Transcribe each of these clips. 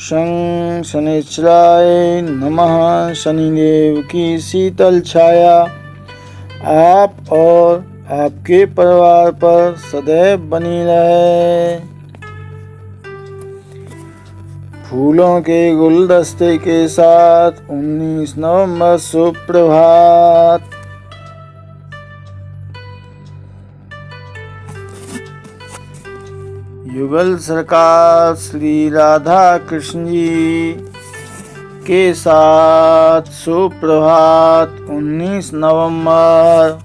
शं शनिश्चराय नमः। शनिदेव की शीतल छाया आप और आपके परिवार पर सदैव बनी रहे। फूलों के गुलदस्ते के साथ 19 नवंबर सुप्रभात। युगल सरकार श्री राधा कृष्ण जी के साथ सुप्रभात 19 नवंबर।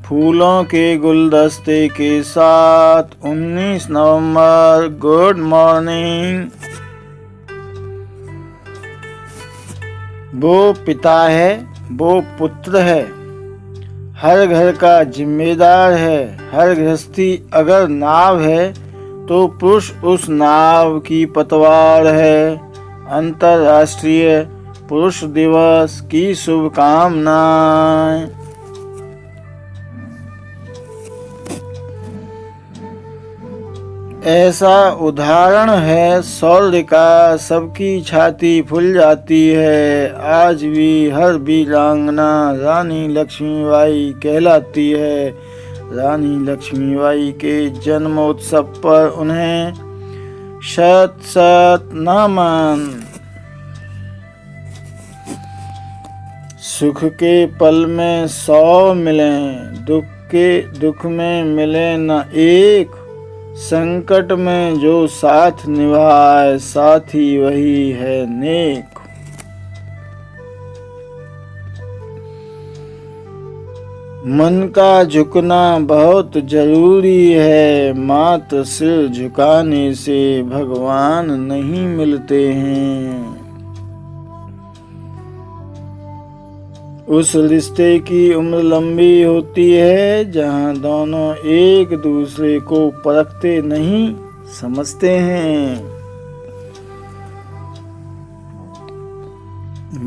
फूलों के गुलदस्ते के साथ 19 नवंबर गुड मॉर्निंग। वो पिता है, वो पुत्र है, हर घर का जिम्मेदार है। हर गृहस्थी अगर नाव है तो पुरुष उस नाव की पतवार है। अंतर्राष्ट्रीय पुरुष दिवस की शुभकामनाएं। ऐसा उदाहरण है शौर्य का, सबकी छाती फूल जाती है। आज भी हर वीरांगना रानी लक्ष्मीबाई कहलाती है। रानी लक्ष्मीबाई के जन्मोत्सव पर उन्हें शत शत नमन। सुख के पल में 100 मिलें, दुख में मिले न एक। संकट में जो साथ निभाए, साथी वही है नेक। मन का झुकना बहुत जरूरी है, मात्र सिर झुकाने से भगवान नहीं मिलते हैं। उस रिश्ते की उम्र लंबी होती है जहां दोनों एक दूसरे को परखते नहीं, समझते हैं।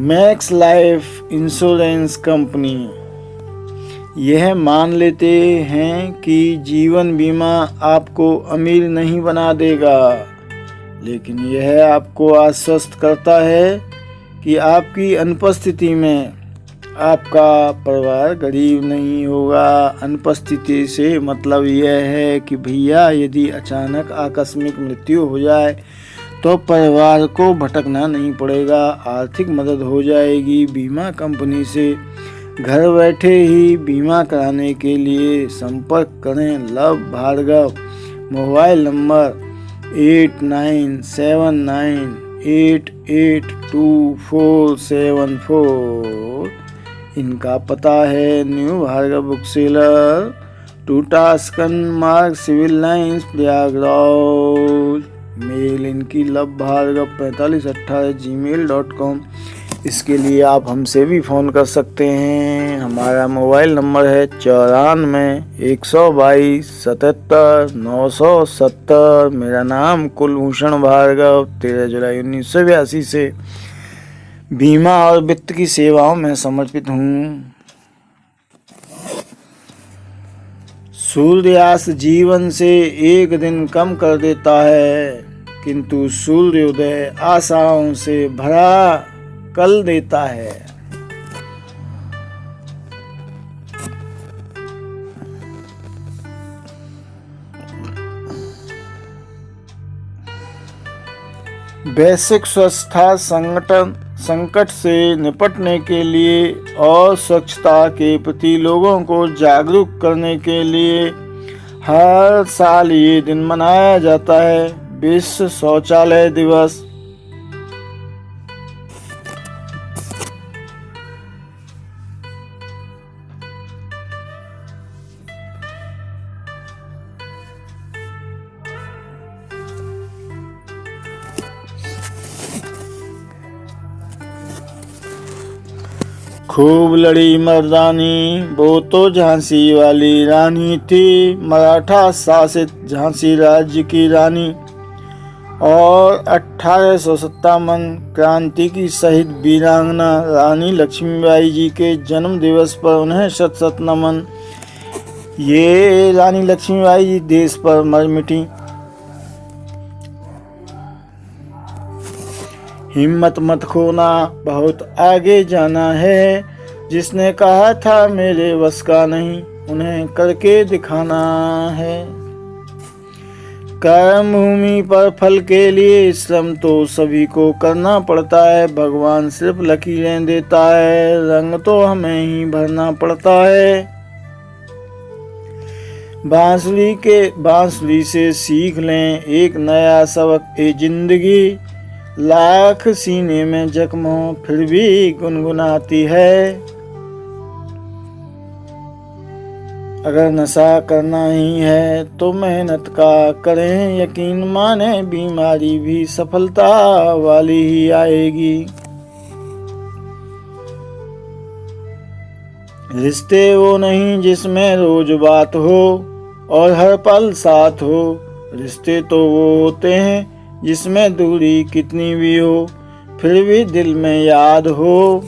मैक्स लाइफ इंश्योरेंस कंपनी यह मान लेते हैं कि जीवन बीमा आपको अमीर नहीं बना देगा, लेकिन यह आपको आश्वस्त करता है कि आपकी अनुपस्थिति में आपका परिवार गरीब नहीं होगा। अनुपस्थिति से मतलब यह है कि भैया यदि अचानक आकस्मिक मृत्यु हो जाए तो परिवार को भटकना नहीं पड़ेगा, आर्थिक मदद हो जाएगी। बीमा कंपनी से घर बैठे ही बीमा कराने के लिए संपर्क करें लव भार्गव। Mobile number 8979882474। इनका पता है न्यू भार्गव बुक सेलर, टूटास्कन मार्ग, सिविल लाइंस, प्रयागराज। मेल इनकी loveBhargav4518@gmail.com। इसके लिए आप हमसे भी फ़ोन कर सकते हैं। हमारा मोबाइल नंबर है 94-122-77-970। मेरा नाम कुलभूषण भार्गव 13 जुलाई 1982 से बीमा और वित्त की सेवाओं में समर्पित हूँ। सूर्यास्त जीवन से एक दिन कम कर देता है, किंतु सूर्योदय आशाओं से भरा कल देता है। वैश्विक स्वच्छता संकट से निपटने के लिए और स्वच्छता के प्रति लोगों को जागरूक करने के लिए हर साल ये दिन मनाया जाता है, विश्व शौचालय दिवस। खूब लड़ी मर्दानी, वो तो झांसी वाली रानी थी, मराठा शासित झांसी राज्य की रानी। और 1857 क्रांति की शहीद वीरांगना रानी लक्ष्मीबाई जी के जन्म दिवस पर उन्हें शत शत नमन। ये रानी लक्ष्मीबाई जी देश पर मर मिटी। हिम्मत मत खोना, बहुत आगे जाना है। जिसने कहा था मेरे बस का नहीं, उन्हें करके दिखाना है। कर्म भूमि पर फल के लिए श्रम तो सभी को करना पड़ता है। भगवान सिर्फ लकीरें देता है, रंग तो हमें ही भरना पड़ता है। बांसुरी से सीख लें एक नया सबक ए जिंदगी। लाख सीने में जख्म हो फिर भी गुनगुनाती है। अगर नशा करना ही है तो मेहनत का करें यकीन माने, बीमारी भी सफलता वाली ही आएगी। रिश्ते वो नहीं जिसमें रोज बात हो और हर पल साथ हो। रिश्ते तो वो होते हैं जिसमें दूरी कितनी भी हो फिर भी दिल में याद हो।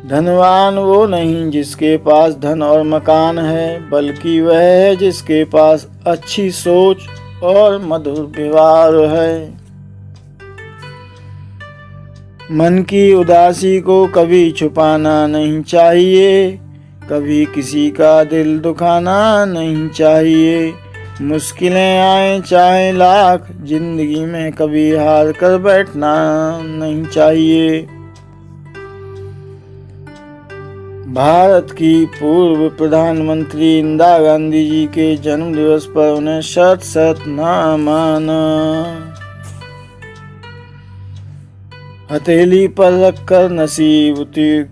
धनवान वो नहीं जिसके पास धन और मकान है, बल्कि वह है जिसके पास अच्छी सोच और मधुर व्यवहार है। मन की उदासी को कभी छुपाना नहीं चाहिए, कभी किसी का दिल दुखाना नहीं चाहिए। मुश्किलें आए चाहे लाख, जिंदगी में कभी हार कर बैठना नहीं चाहिए। भारत की पूर्व प्रधानमंत्री इंदिरा गांधी जी के जन्म दिवस पर उन्हें शत ना माना। हथेली पर रखकर नसीब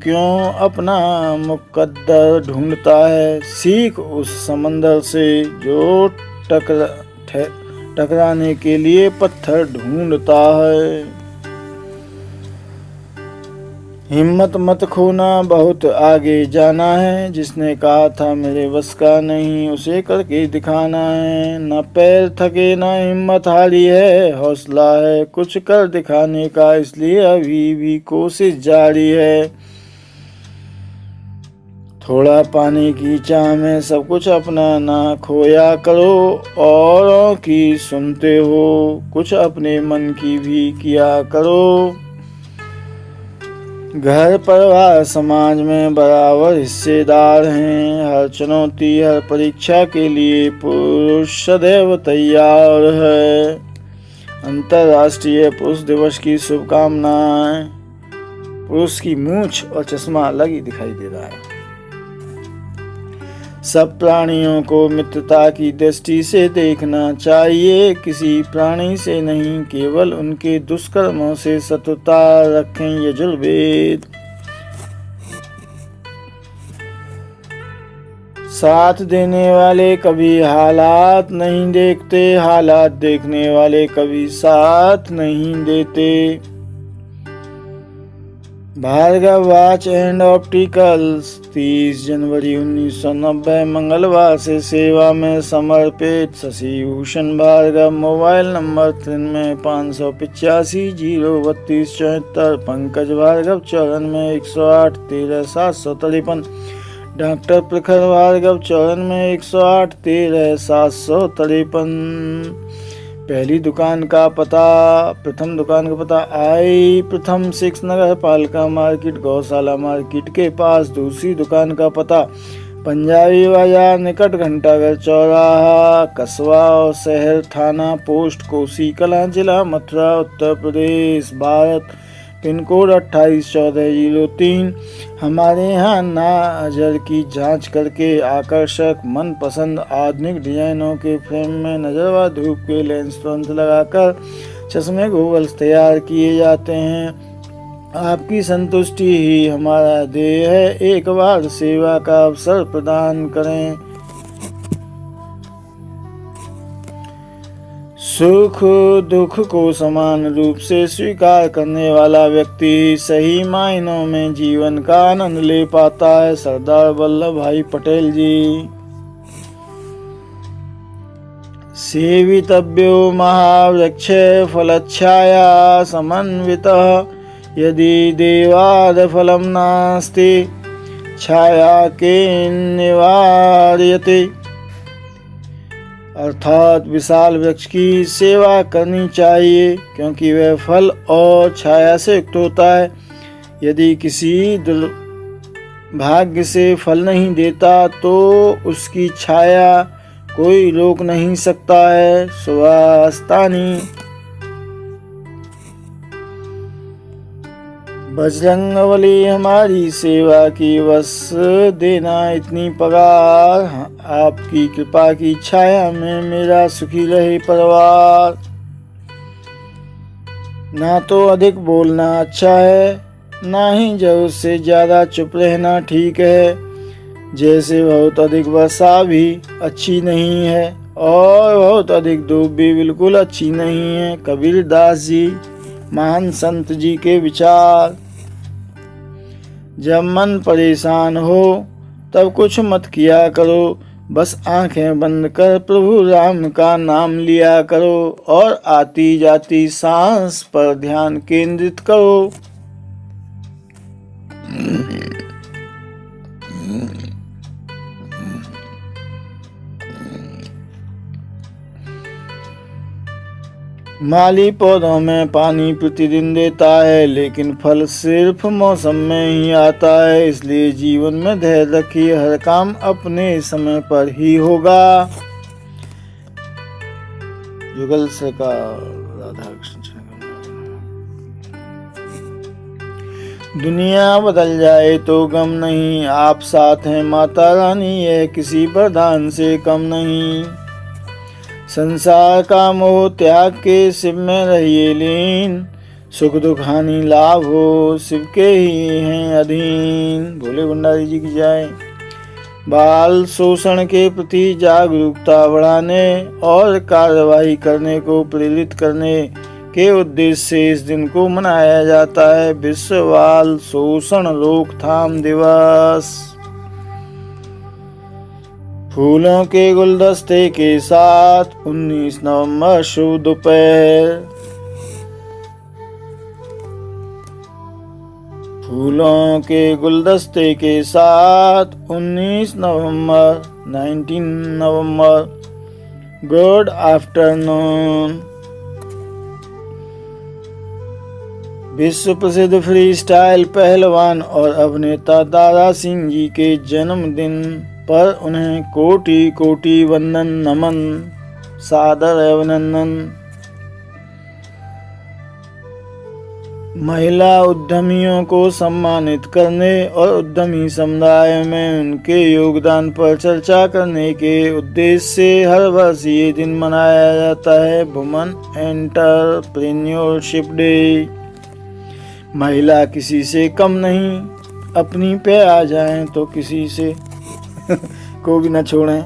क्यों अपना मुकद्दर ढूंढता है। सीख उस समंदर से जो टकराने के लिए पत्थर ढूंढता है। हिम्मत मत खोना, बहुत आगे जाना है। जिसने कहा था मेरे बस का नहीं, उसे करके दिखाना है। न पैर थके न हिम्मत हारी है, हौसला है कुछ कर दिखाने का, इसलिए अभी भी कोशिश जारी है। थोड़ा पानी की चाह में सब कुछ अपना ना खोया करो, औरों की सुनते हो कुछ अपने मन की भी किया करो। घर परिवार समाज में बराबर हिस्सेदार हैं। हर चुनौती हर परीक्षा के लिए पुरुष सदैव तैयार है। अंतर्राष्ट्रीय पुरुष दिवस की शुभकामनाएं। पुरुष की मूंछ और चश्मा अलग ही दिखाई दे रहा है। सब प्राणियों को मित्रता की दृष्टि से देखना चाहिए, किसी प्राणी से नहीं केवल उनके दुष्कर्मों से शत्रुता रखें यजुर्वेद। साथ देने वाले कभी हालात नहीं देखते, हालात देखने वाले कभी साथ नहीं देते। भार्गव वॉच एंड ऑप्टिकल्स 30 जनवरी 1990 मंगलवार से सेवा में समर्पित। Shashi Bhushan Bhargava. Mobile number 9358503274। Pankaj Bhargava 94 108 13 753। Doctor Prakhar Bhargava 94 108 13 753। प्रथम दुकान का पता आई प्रथम 6 नगर पालिका मार्केट गौशाला मार्केट के पास। दूसरी दुकान का पता पंजाबी बाजार निकट घंटाघर चौराहा कस्बा और शहर थाना पोस्ट कोसी कलां जिला मथुरा उत्तर प्रदेश भारत। Pin code 281403। हमारे यहाँ नजर की जांच करके आकर्षक मनपसंद आधुनिक डिजाइनों के फ्रेम में नजर व धूप के लेंस तुरंत लगाकर चश्मे गूगल्स तैयार किए जाते हैं। आपकी संतुष्टि ही हमारा ध्येय है। एक बार सेवा का अवसर प्रदान करें। सुख दुख को समान रूप से स्वीकार करने वाला व्यक्ति सही मायनों में जीवन का आनंद ले पाता है। सरदार वल्लभ भाई पटेल जी। सेवितव्यो महावृक्ष फलच्छाया समन्वितः, यदि देवाद फलम नास्ति छाया के निवार्यते। अर्थात विशाल वृक्ष की सेवा करनी चाहिए, क्योंकि वह फल और छाया से युक्त होता है। यदि किसी दुर्भाग्य से फल नहीं देता तो उसकी छाया कोई रोक नहीं सकता है। सुभाषतानी। बजरंगबली हमारी सेवा की बस देना इतनी पगार, आपकी कृपा की छाया में मेरा सुखी रहे परिवार। ना तो अधिक बोलना अच्छा है, ना ही जरूरत से ज्यादा चुप रहना ठीक है। जैसे बहुत अधिक वर्षा भी अच्छी नहीं है और बहुत अधिक धूप भी बिल्कुल अच्छी नहीं है। कबीरदास जी, महान संत जी के विचार। जब मन परेशान हो तब कुछ मत किया करो, बस आंखें बंद कर प्रभु राम का नाम लिया करो और आती जाती सांस पर ध्यान केंद्रित करो। माली पौधों में पानी प्रतिदिन देता है, लेकिन फल सिर्फ मौसम में ही आता है। इसलिए जीवन में धैर्य रखिए, हर काम अपने समय पर ही होगा। युगल सरकार, राधा कृष्ण। दुनिया बदल जाए तो गम नहीं, आप साथ हैं माता रानी, यह किसी वरदान से कम नहीं। संसार का मोह त्याग के शिव में रहिए लीन, सुख दुख हानि लाभ हो शिव के ही हैं अधीन। भोले भंडारी जी की जय। बाल शोषण के प्रति जागरूकता बढ़ाने और कार्यवाही करने को प्रेरित करने के उद्देश्य से इस दिन को मनाया जाता है, विश्व बाल शोषण रोकथाम दिवस। फूलों के गुलदस्ते के साथ 19 नवंबर शुभ दोपहर। फूलों के गुलदस्ते के साथ 19 नवंबर 19 नवंबर गुड आफ्टरनून। विश्व प्रसिद्ध फ्री स्टाइल पहलवान और अभिनेता दारा सिंह जी के जन्मदिन पर उन्हें कोटि कोटि वंदन नमन, सादर अभिनंदन। महिला उद्यमियों को सम्मानित करने और उद्यमी समुदाय में उनके योगदान पर चर्चा करने के उद्देश्य से हर वर्ष ये दिन मनाया जाता है, वुमन एंटरप्रेन्योरशिप डे। महिला किसी से कम नहीं, अपनी पे आ जाएं तो किसी से को भी न छोड़ें।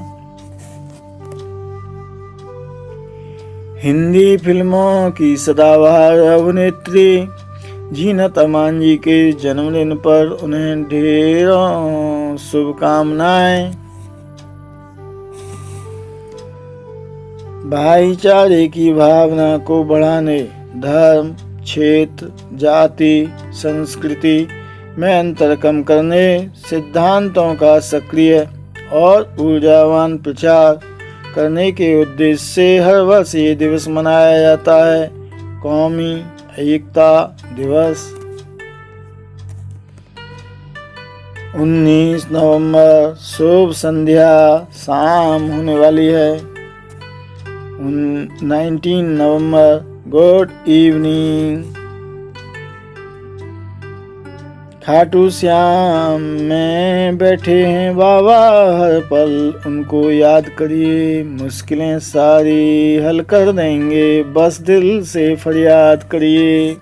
हिंदी फिल्मों की सदाबहार अभिनेत्री जीनत अमान जी के जन्मदिन पर उन्हें ढेरों शुभकामनाएं। भाईचारे की भावना को बढ़ाने, धर्म, क्षेत्र, जाति, संस्कृति में अंतर कम करने, सिद्धांतों का सक्रिय और ऊर्जावान प्रचार करने के उद्देश्य से हर वर्ष ये दिवस मनाया जाता है, कौमी एकता दिवस। 19 नवंबर शुभ संध्या शाम होने वाली है। 19 नवंबर गुड इवनिंग। खाटू श्याम में बैठे हैं बाबा, हर पल उनको याद करिए, मुश्किलें सारी हल कर देंगे, बस दिल से फरियाद करिए।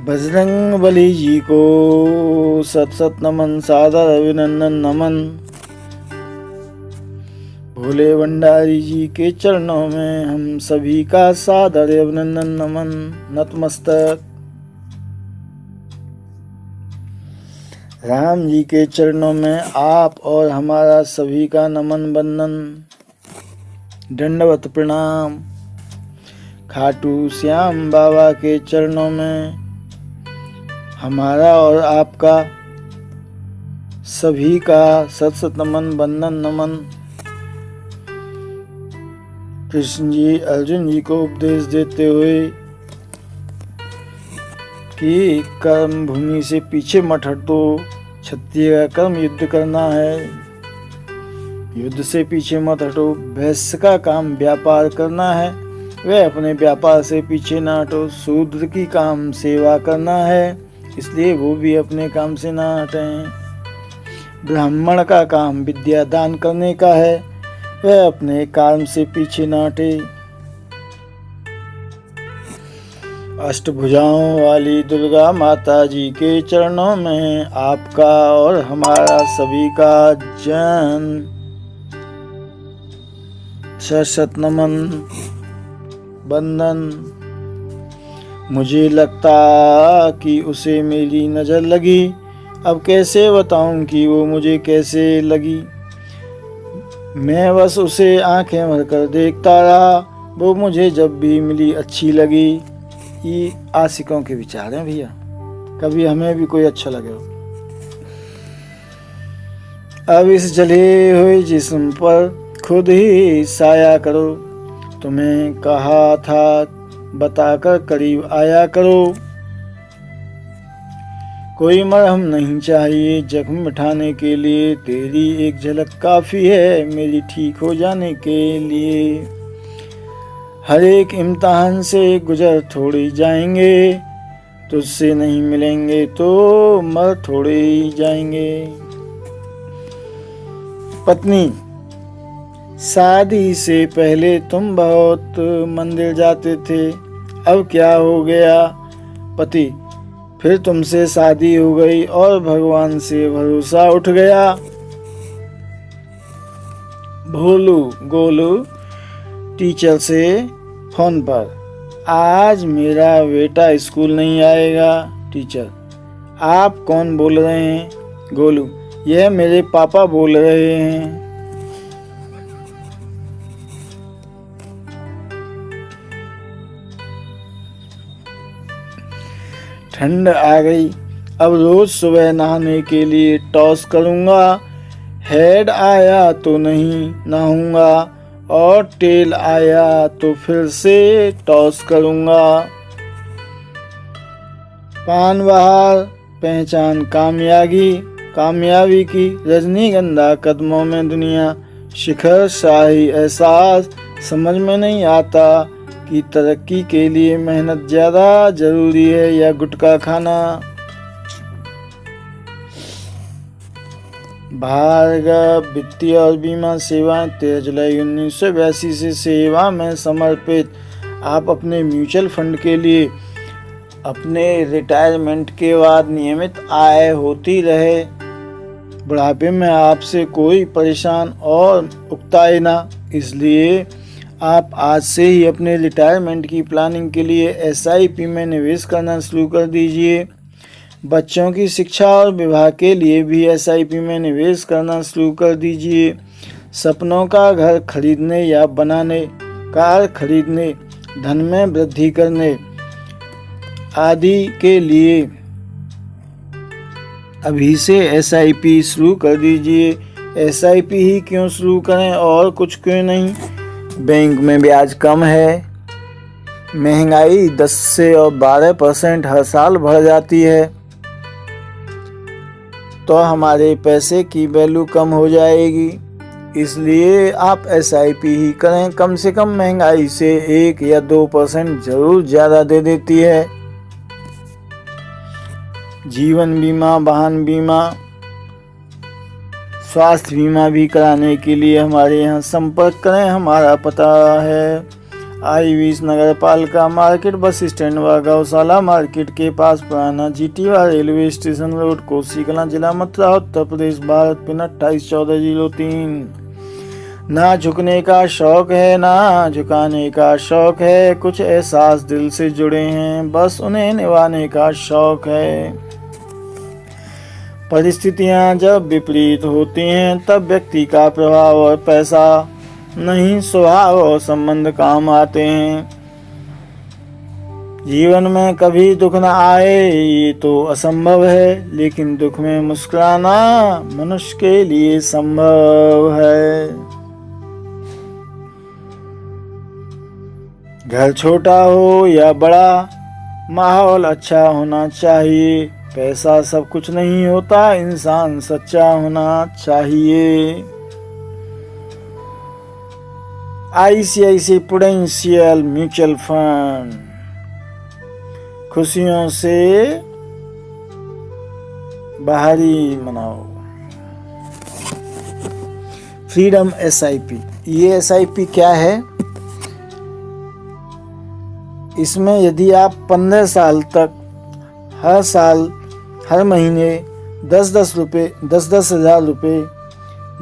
बजरंगबली जी को सत सत नमन, सादर अभिनंदन नमन। भोले भंडारी जी के चरणों में हम सभी का सादर अभिनंदन नमन, नतमस्तक। राम जी के चरणों में आप और हमारा सभी का नमन बंदन, दंडवत प्रणाम। खाटू श्याम बाबा के चरणों में हमारा और आपका सभी का सत सत नमन, बंदन नमन। कृष्ण जी अर्जुन जी को उपदेश देते हुए कि कर्म भूमि से पीछे मत हटो, क्षत्रिय का कर्म युद्ध करना है, युद्ध से पीछे मत हटो। वैश्य का काम व्यापार करना है, वह अपने व्यापार से पीछे ना हटो। शूद्र की काम सेवा करना है, इसलिए वो भी अपने काम से ना हटें। ब्राह्मण का काम विद्या दान करने का है, वह अपने काम से पीछे ना हटे। अष्टभुजाओं वाली दुर्गा माता जी के चरणों में आपका और हमारा सभी का जन शत नमन, बंदन। मुझे लगता कि उसे मेरी नजर लगी, अब कैसे बताऊं कि वो मुझे कैसे लगी। मैं बस उसे आंखें भरकर देखता रहा, वो मुझे जब भी मिली अच्छी लगी। ये आशिकों के विचार हैं भैया, कभी हमें भी कोई अच्छा लगे। अब इस जले हुए जिस्म पर खुद ही साया करो, तुम्हें कहा था बताकर करीब आया करो। कोई मरहम नहीं चाहिए जख्म मिटाने के लिए, तेरी एक झलक काफी है मेरी ठीक हो जाने के लिए। हर एक इम्तिहान से गुजर थोड़े जाएंगे, तुझसे नहीं मिलेंगे तो मर थोड़े ही जाएंगे। पत्नी, शादी से पहले तुम बहुत मंदिर जाते थे, अब क्या हो गया। पति, फिर तुमसे शादी हो गई और भगवान से भरोसा उठ गया। भोलू गोलू टीचर से फोन पर, आज मेरा बेटा स्कूल नहीं आएगा। टीचर, आप कौन बोल रहे हैं। गोलू, यह मेरे पापा बोल रहे हैं। ठंड आ गई, अब रोज सुबह नहाने के लिए टॉस करूंगा। हेड आया तो नहीं नहाऊंगा और टेल आया तो फिर से टॉस करूंगा। पान बहार पहचान कामयाबी की, रजनीगंधा कदमों में दुनिया, शिखर शाही एहसास। समझ में नहीं आता कि तरक्की के लिए मेहनत ज्यादा जरूरी है या गुटखा खाना। भार्गव वित्तीय और बीमा सेवाएं 13 जुलाई 1982 से सेवा में समर्पित। आप अपने म्यूचुअल फंड के लिए अपने रिटायरमेंट के बाद नियमित आय होती रहे, बुढ़ापे में आपसे कोई परेशान और उकताए ना। इसलिए आप आज से ही अपने रिटायरमेंट की प्लानिंग के लिए SIP में निवेश करना शुरू कर दीजिए। बच्चों की शिक्षा और विवाह के लिए भी SIP में निवेश करना शुरू कर दीजिए। सपनों का घर खरीदने या बनाने, कार खरीदने, धन में वृद्धि करने आदि के लिए अभी से SIP शुरू कर दीजिए। SIP ही क्यों शुरू करें और कुछ क्यों नहीं। बैंक में ब्याज कम है, महंगाई 10 से और 12% हर साल बढ़ जाती है, तो हमारे पैसे की वैल्यू कम हो जाएगी। इसलिए आप SIP ही करें, कम से कम महंगाई से 1 या 2% जरूर ज़्यादा दे देती है। जीवन बीमा, वाहन बीमा, स्वास्थ्य बीमा भी कराने के लिए हमारे यहाँ संपर्क करें। हमारा पता है I20 नगर पालिका मार्केट, बस स्टैंड व गौशाला मार्केट के पास, पुराना GTवा railway station road, Kosi Kalan, जिला मथुरा, उत्तर प्रदेश, भारत। पिन 281403। ना झुकने का शौक है ना झुकाने का शौक है, कुछ एहसास दिल से जुड़े हैं, बस उन्हें निभाने का शौक है। परिस्थितियां जब विपरीत होती हैं तब व्यक्ति का प्रभाव और पैसा नहीं, स्वभाव और संबंध काम आते हैं। जीवन में कभी दुख न आए ये तो असंभव है, लेकिन दुख में मुस्कुराना मनुष्य के लिए संभव है। घर छोटा हो या बड़ा, माहौल अच्छा होना चाहिए। पैसा सब कुछ नहीं होता, इंसान सच्चा होना चाहिए। ICICI प्रूडेंशियल म्यूचुअल फंड, खुशियों से बाहरी मनाओ। फ्रीडम SIP, ये SIP क्या है? इसमें यदि आप 15 साल तक हर साल हर महीने 10-10 हज़ार रुपये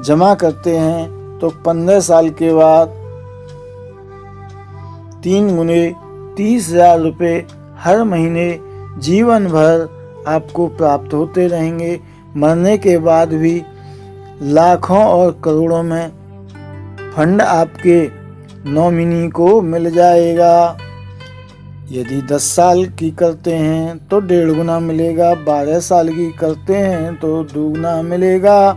जमा करते हैं तो 15 साल के बाद 3 गुने 30,000 रुपये हर महीने जीवन भर आपको प्राप्त होते रहेंगे। मरने के बाद भी लाखों और करोड़ों में फंड आपके नॉमिनी को मिल जाएगा। यदि 10 साल की करते हैं तो 1.5 गुना मिलेगा, 12 साल की करते हैं तो 2 गुना मिलेगा,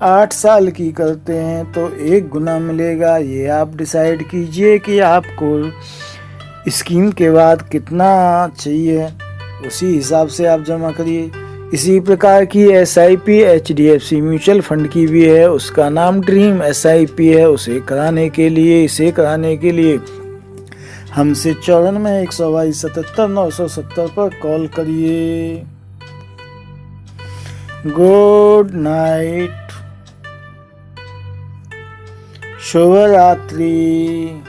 8 साल की करते हैं तो 1 गुना मिलेगा। ये आप डिसाइड कीजिए कि आपको स्कीम के बाद कितना चाहिए, उसी हिसाब से आप जमा करिए। इसी प्रकार की SIP HDFC म्यूचुअल फंड की भी है, उसका नाम ड्रीम SIP है। इसे कराने के लिए हमसे 94-122-77-970 पर कॉल करिए। गुड नाइट, शुभ रात्रि।